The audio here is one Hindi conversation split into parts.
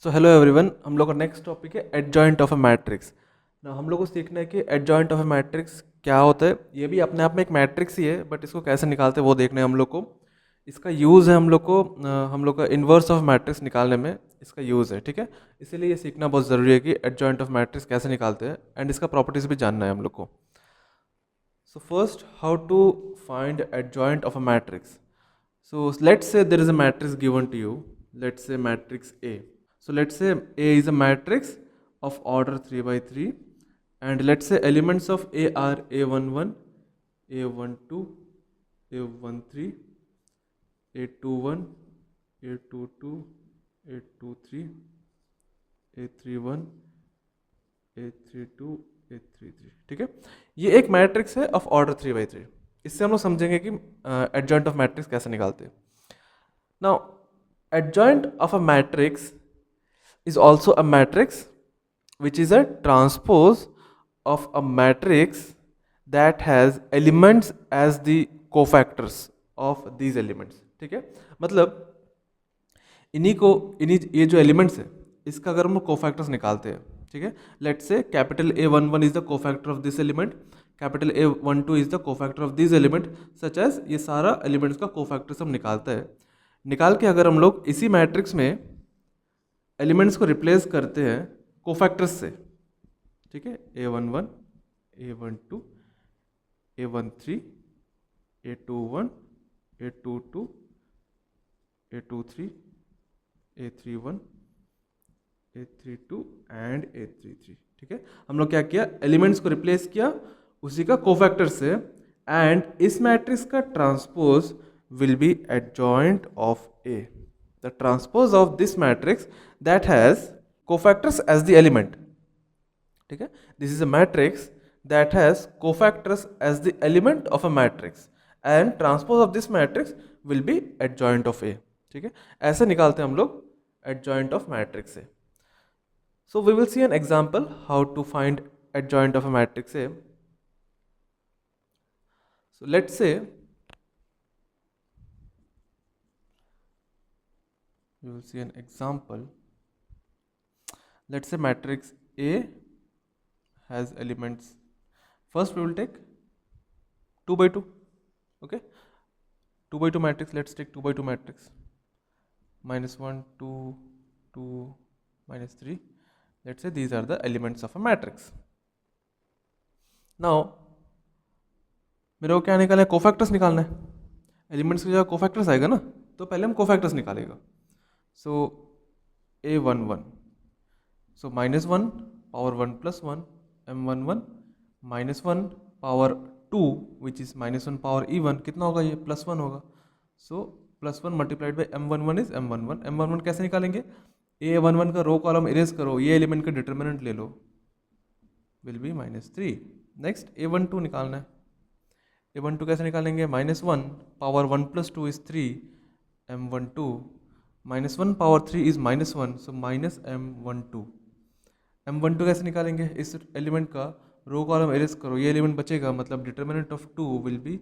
सो हेलो एवरीवन, हम लोग का नेक्स्ट टॉपिक है एडजॉइंट ऑफ अ मैट्रिक्स। ना हम लोग को सीखना है कि एडजॉइंट ऑफ अ मैट्रिक्स क्या होता है। ये भी अपने आप में एक मैट्रिक्स ही है, बट इसको कैसे निकालते हैं वो देखना है हम लोग को। इसका यूज़ है हम लोग का इन्वर्स ऑफ मैट्रिक्स निकालने में इसका यूज़ है, ठीक है। इसीलिए ये सीखना बहुत ज़रूरी है कि एडजॉइंट ऑफ मैट्रिक्स कैसे निकालते हैं एंड इसका प्रॉपर्टीज भी जानना है हम लोग को। So first, how to find adjoint of a matrix. So let's say there is a matrix given to you. Let's say matrix A. So let's say A is a matrix of order 3 by 3, and let's say elements of A are A11, A12, A13, A21, A22, A23, A31, A32, A33, ठीक है। ये एक मैट्रिक्स है ऑफ ऑर्डर 3 बाई 3। इससे हम लोग समझेंगे कि एडजॉइंट ऑफ मैट्रिक्स कैसे निकालते हैं। Now adjoint of a matrix is also a matrix which is a transpose of a matrix that has elements as the cofactors of these elements, ठीक है। मतलब इन्हीं ये जो एलिमेंट्स है इसका अगर हम लोग कोफैक्टर्स निकालते हैं, ठीक है। Let's say capital A11 is the cofactor of this element, capital A12 is the cofactor of this element, such as ये सारा एलिमेंट्स का कोफैक्टर्स हम निकालते हैं। निकाल के अगर हम लोग इसी मैट्रिक्स में एलिमेंट्स को रिप्लेस करते हैं कोफैक्टर्स से, ठीक है। A11, A12, A13, A21, A22, A23, A31, A32 and A33, ठीक है। हम लोग क्या किया, एलिमेंट्स को रिप्लेस किया उसी का कोफैक्टर से, एंड इस मैट्रिक्स का transpose will be adjoint of A. The transpose of this matrix that has cofactors as the element. ठीक है, this is a matrix that has cofactors as the element of a matrix and transpose of this matrix will be adjoint of A. ठीक है, ऐसे निकालते हैं हम लोग adjoint of matrix से. So we will see an example how to find adjoint of a matrix A. So let's say we will see an example. Let's say matrix A has elements. First we will take 2 by 2, okay. 2 by 2 matrix, let's take 2 by 2 matrix. Minus 1, 2, 2, minus 3. Let's say these are the elements of a matrix. Now मेरे को क्या निकालना है, कोफैक्टर्स निकालना है। एलिमेंट्स की जगह कोफैक्टर्स आएगा ना, तो पहले हम कोफैक्टर्स निकालेगा। सो A11, so -1 power 1 plus 1, M11 -1 power 2 which is -1 power E1, कितना होगा ये, +1 होगा। सो +1 multiplied by M11 is M11। M11 कैसे निकालेंगे, A11 का रो कॉलम इरेज करो, ये एलिमेंट का डिटर्मिनेंट ले लो, विल बी -3। नेक्स्ट A12 निकालना है। A12 कैसे निकालेंगे, -1 power 1 plus 2 is 3, M12 -1 power 3 is -1, so -M12। M12 कैसे निकालेंगे, इस एलिमेंट का रो कॉलम एरेज करो, ये एलिमेंट बचेगा, मतलब determinant of 2 will be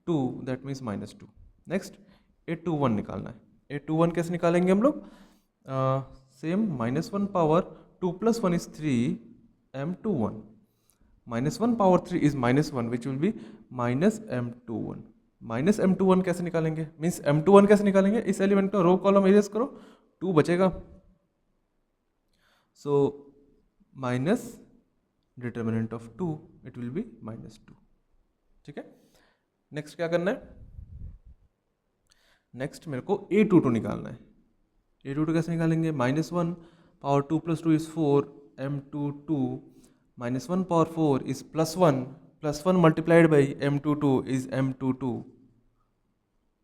2, that means -2। Next A21 निकालना है। A21 कैसे निकालेंगे हम लोग, same -1 power 2 plus 1 is 3, M21 -1 power 3 is -1 which will be -M21। -M21 कैसे निकालेंगे, मीन्स M21 कैसे निकालेंगे, इस एलिमेंट का रो कॉलम एरेज करो, 2 बचेगा, so minus determinant of 2, it will be -2, ठीक है। नेक्स्ट क्या करना है, नेक्स्ट मेरे को A22 निकालना है। A22 कैसे निकालेंगे, -1 power 2 plus 2 is 4, M22 -1 power 4 is +1, +1 multiplied by M22 is M22,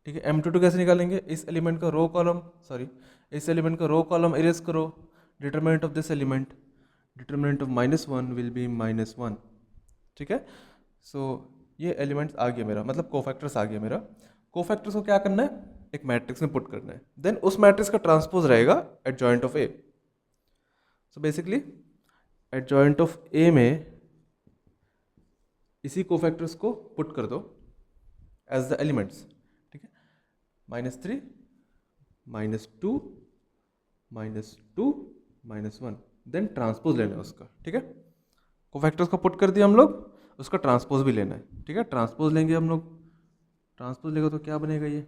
ठीक है। M22 कैसे निकालेंगे, इस एलिमेंट का रो कॉलम, सॉरी इस एलिमेंट का रो कॉलम इरेज करो, determinant of this element, determinant of -1 will be -1, ठीक है। सो ये एलिमेंट्स आ गया मेरा, मतलब कोफैक्टर्स आ गया मेरा। कोफैक्टर्स को क्या करना है, एक मैट्रिक्स में पुट करना है, देन उस मैट्रिक्स का ट्रांसपोज रहेगा adjoint of A. So basically adjoint of A में इसी कोफैक्टर्स को पुट कर दो एज द एलिमेंट्स, ठीक है। -3, -2, -2, -1, देन ट्रांसपोज लेना है उसका, ठीक है। कोफैक्टर्स को पुट कर दिया हम लोग, उसका ट्रांसपोज भी लेना है, ठीक है। ट्रांसपोज लेंगे हम लोग, ट्रांसपोज लेगा तो क्या बनेगा, ये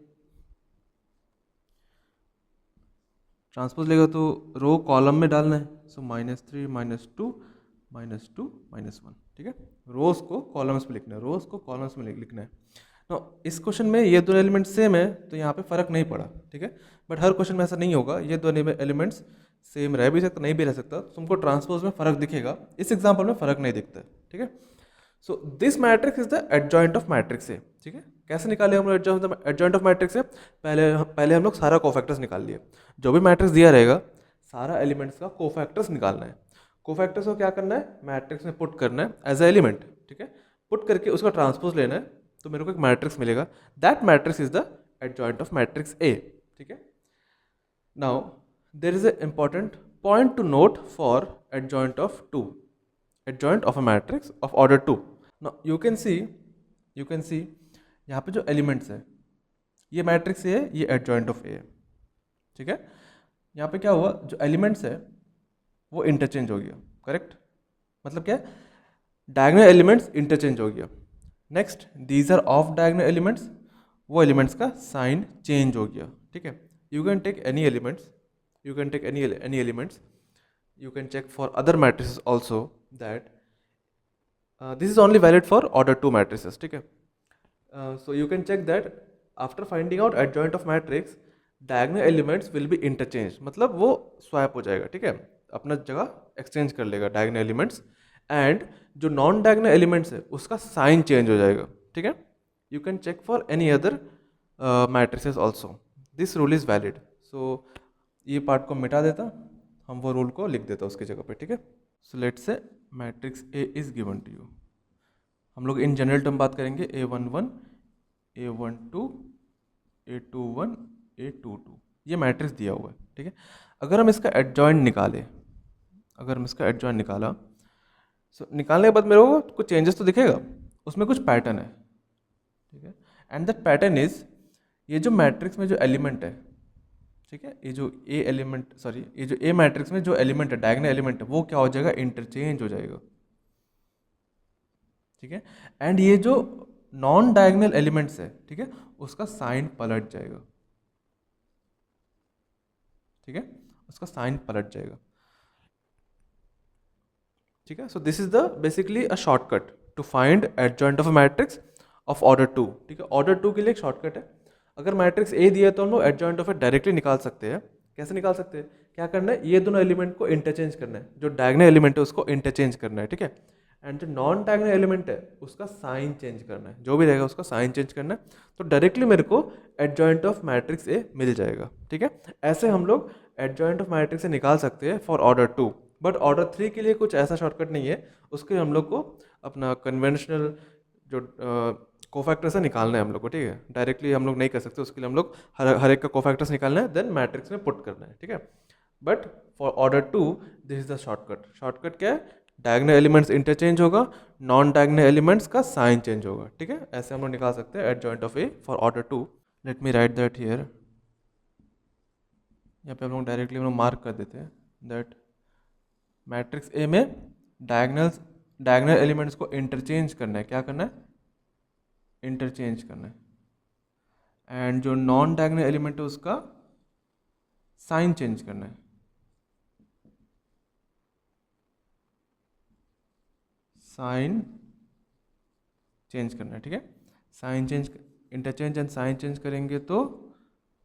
ट्रांसपोज लेगा तो रो कॉलम में डालना है, सो -3 -2 -2 -1, ठीक है। रोज को कॉलम्स में लिखना है, रोज को कॉलम्स में लिखना है। तो इस क्वेश्चन में ये दोनों एलिमेंट्स सेम है तो यहाँ पे फर्क नहीं पड़ा, ठीक है। बट हर क्वेश्चन में ऐसा नहीं होगा, ये दोनों एलिमेंट्स सेम रह भी सकता नहीं भी रह सकता, तुमको ट्रांसपोज में फर्क दिखेगा, इस एग्जाम्पल में फर्क नहीं दिखता है, ठीक है। So this matrix is the adjoint of matrix A, ठीक है। कैसे निकाले हम लोग एडजॉइंट ऑफ मैट्रिक्स ए, पहले हम लोग सारा कोफैक्टर्स निकाल लिए, जो भी मैट्रिक्स दिया रहेगा सारा एलिमेंट्स का कोफैक्टर्स निकालना है। कोफैक्टर्स को क्या करना है, मैट्रिक्स में पुट करना है एज ए एलिमेंट, ठीक है। पुट करके उसका ट्रांसपोज लेना है तो मेरे को एक मैट्रिक्स मिलेगा, that matrix is the adjoint of matrix A, ठीक है। Now there is a important point to note for adjoint of 2, adjoint of a matrix of order 2. Now you can see यहाँ पे जो एलिमेंट्स है, ये मैट्रिक्स ए है, ये एडजॉइंट ऑफ ए है, ठीक है। यहाँ पे क्या हुआ, जो एलिमेंट्स है वो इंटरचेंज हो गया, करेक्ट। मतलब क्या, डायगोनल एलिमेंट्स इंटरचेंज हो गया। Next, these are off diagonal elements, वो एलिमेंट्स का साइन चेंज हो गया, ठीक है। You can take any elements, you can take any elements, you can check for other matrices also that this is only valid for order 2 matrices, ठीक है। So you can check that after finding out adjoint of matrix diagonal elements will be interchanged, मतलब वो स्वैप हो जाएगा, ठीक है, अपना जगह एक्सचेंज कर लेगा डायगोनल एलिमेंट्स, एंड जो नॉन डायगोनल एलिमेंट्स है उसका साइन चेंज हो जाएगा, ठीक है। You can check for any other matrices also, this rule is valid. So ये पार्ट को मिटा देता, हम वो रूल को लिख देता उसकी जगह पे, ठीक है। So let's say matrix A is given to you, हम लोग इन जनरल टर्म बात करेंगे, A11 A12 A21 A22, ये मैट्रिक्स दिया हुआ है, ठीक है। अगर हम इसका एडजॉइंट निकालें, अगर हम इसका एडजॉइंट निकाला, सो निकालने के बाद मेरे को कुछ चेंजेस तो दिखेगा, उसमें कुछ पैटर्न है, ठीक है। एंड दैट पैटर्न इज, ये जो मैट्रिक्स में जो एलिमेंट है, ठीक है, ये जो ए एलिमेंट, सॉरी ये जो ए मैट्रिक्स में जो एलिमेंट है, डायगोनल एलिमेंट है, वो क्या हो जाएगा, इंटरचेंज हो जाएगा, ठीक है। एंड ये जो नॉन डायगोनल एलिमेंट्स है, ठीक है, उसका साइन पलट जाएगा, ठीक है, उसका साइन पलट जाएगा, ठीक है। So this is the basically a shortcut to find adjoint of a matrix of order 2, ठीक है। ऑर्डर 2 के लिए एक शॉर्टकट है, अगर मैट्रिक्स ए दिया तो हम लोग एडजॉइंट ऑफ ए डायरेक्टली निकाल सकते हैं। कैसे निकाल सकते हैं, क्या करना है, ये दोनों एलिमेंट को इंटरचेंज करना है, जो डायगोनल एलिमेंट है उसको इंटरचेंज करना है, ठीक है। एंड जो नॉन डायगोनल एलिमेंट है उसका साइन चेंज करना है, जो भी रहेगा उसका साइन चेंज करना है, तो डायरेक्टली मेरे को एडजॉइंट ऑफ मैट्रिक्स ए मिल जाएगा, ठीक है। ऐसे हम लोग एडजॉइंट ऑफ मैट्रिक्स से निकाल सकते हैं फॉर ऑर्डर 2, बट ऑर्डर 3 के लिए कुछ ऐसा शॉर्टकट नहीं है, उसके हम लोग को अपना कन्वेंशनल जो कोफैक्टर्स है निकालना है हम लोग को, ठीक है। डायरेक्टली हम लोग नहीं कर सकते, उसके लिए हम लोग हर एक का कोफैक्टर्स निकालना है, देन मैट्रिक्स में पुट करना है, ठीक है। But for order 2 this is the shortcut. Shortcut क्या है, डायगोनल एलिमेंट्स इंटरचेंज होगा, नॉन डायगोनल एलिमेंट्स का साइन चेंज होगा, ठीक है। ऐसे हम लोग निकाल सकते हैं adjoint of A for order 2। Let me right that here, यहाँ पे हम लोग डायरेक्टली हम लोग मार्क कर देते हैं दैट मैट्रिक्स ए में डायगोनल एलिमेंट्स को इंटरचेंज करना है, क्या करना है, इंटरचेंज करना है, एंड जो नॉन डायगोनल एलिमेंट है उसका साइन चेंज करना है, साइन चेंज करना है, ठीक है। Sign change, interchange and sign change करेंगे तो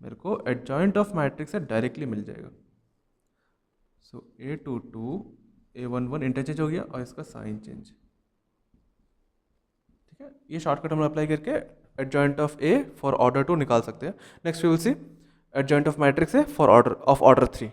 मेरे को एडजॉइंट ऑफ मैट्रिक्स से डायरेक्टली मिल जाएगा। सो A22 A11 इंटरचेंज हो गया और इसका साइन चेंज, ठीक है। ये शॉर्टकट हम लोग अप्लाई करके adjoint of A for order 2 निकाल सकते हैं। Next we will see adjoint of matrix A for order 3।